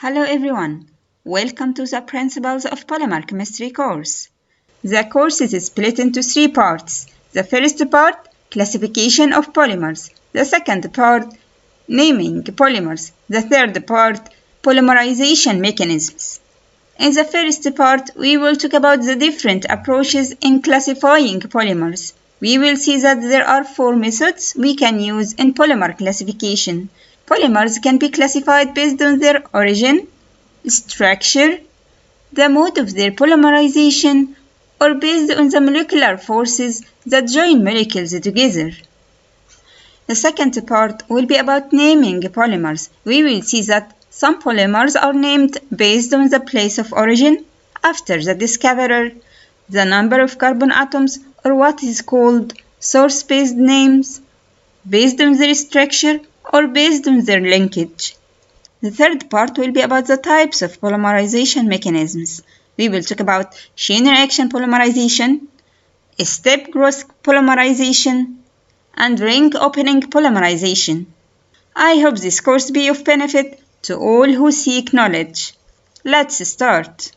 Hello everyone, welcome to the Principles of Polymer Chemistry course. The course is split into 3 parts. The first part, classification of polymers. The second part, naming polymers. The third part, polymerization mechanisms. In the first part, we will talk about the different approaches in classifying polymers. We will see that there are 4 methods we can use in polymer classification. Polymers can be classified based on their origin, structure, the mode of their polymerization, or based on the molecular forces that join molecules together. The second part will be about naming polymers. We will see that some polymers are named based on the place of origin, after the discoverer, the number of carbon atoms, or what is called source-based names, based on their structure, or based on their linkage. The third part will be about the types of polymerization mechanisms. We will talk about chain reaction polymerization, step growth polymerization, and ring opening polymerization. I hope this course be of benefit to all who seek knowledge. Let's start.